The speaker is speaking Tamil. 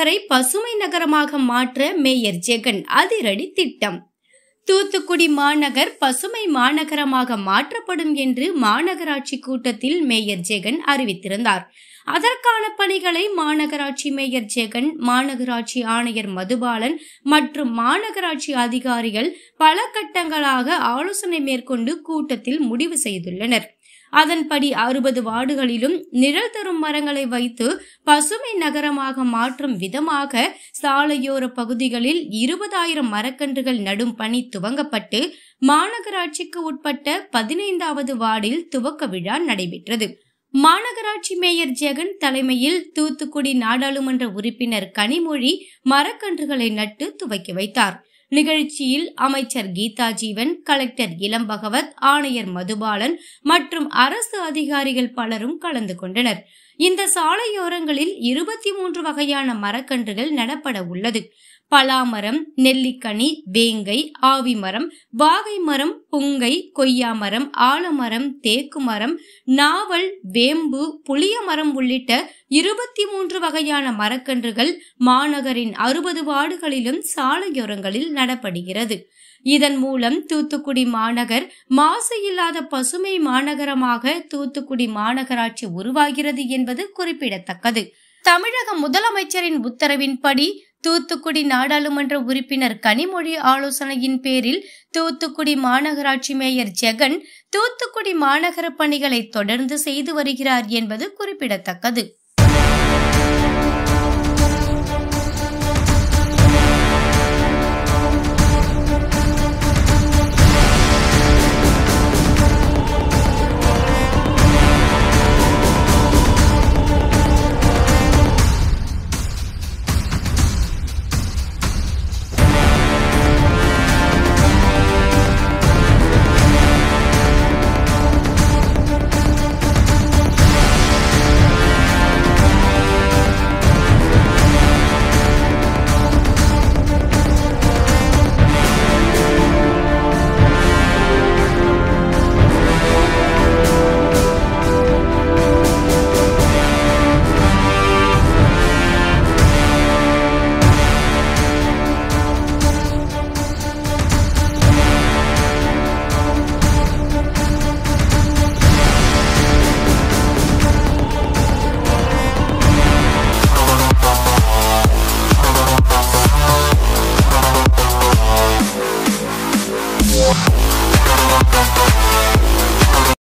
மாநகரை பசுமை நகரமாக மாற்ற மேயர் ஜெகன் அதிரடி திட்டம். தூத்துக்குடி மாநகர் பசுமை மாநகரமாக மாற்றப்படும் என்று மாநகராட்சி கூட்டத்தில் மேயர் ஜெகன் அறிவித்திருந்தார். அதற்கான பணிகளை மாநகராட்சி மேயர் ஜெகன், மாநகராட்சி ஆணையர் மதுபாலன் மற்றும் மாநகராட்சி அதிகாரிகள் பல கட்டங்களாக ஆலோசனை மேற்கொண்டு கூட்டத்தில் முடிவு செய்துள்ளனர். அதன்படி 60 வார்டுகளிலும் நிழல் தரும் மரங்களை வைத்து பசுமை நகரமாக மாற்றும் விதமாக சாலையோர பகுதிகளில் 20,000 மரக்கன்றுகள் நடும் பணி துவங்கப்பட்டு மாநகராட்சிக்கு உட்பட்ட 15வது வார்டில் துவக்க விழா நடைபெற்றது. மாநகராட்சி மேயர் ஜெகன் தலைமையில் தூத்துக்குடி நாடாளுமன்ற உறுப்பினர் கனிமொழி மரக்கன்றுகளை நட்டு துவக்கி வைத்தார். நிகழ்ச்சியில் அமைச்சர் கீதா ஜீவன், கலெக்டர் இளம்பகவத், ஆணையர் மதுபாலன் மற்றும் அரசு அதிகாரிகள் பலரும் கலந்து கொண்டனர். இந்த சாலையோரங்களில் 23 வகையான மரக்கன்றுகள் நடப்பட உள்ளது. பலாமரம், நெல்லிக்கனி, வேங்கை, ஆவி மரம், வாகை மரம், புங்கை, கொய்யா மரம், ஆலமரம், தேக்கு மரம், நாவல், வேம்பு, புளிய மரம் உள்ளிட்ட 23 வகையான மரக்கன்றுகள் மாநகரின் 60 வார்டுகளிலும் சாலையோரங்களில் நடப்படுகிறது. இதன் மூலம் தூத்துக்குடி மாநகர் மாசு இல்லாத பசுமை மாநகரமாக தூத்துக்குடி மாநகராட்சி உருவாகிறது என்பது குறிப்பிடத்தக்கது. தமிழக முதலமைச்சரின் உத்தரவின்படி தூத்துக்குடி நாடாளுமன்ற உறுப்பினர் கனிமொழி ஆலோசனையின் பேரில் தூத்துக்குடி மாநகராட்சி மேயர் ஜெகன் தூத்துக்குடி மாநகர பணிகளை தொடர்ந்து செய்து வருகிறார் என்பது குறிப்பிடத்தக்கது. Yeah.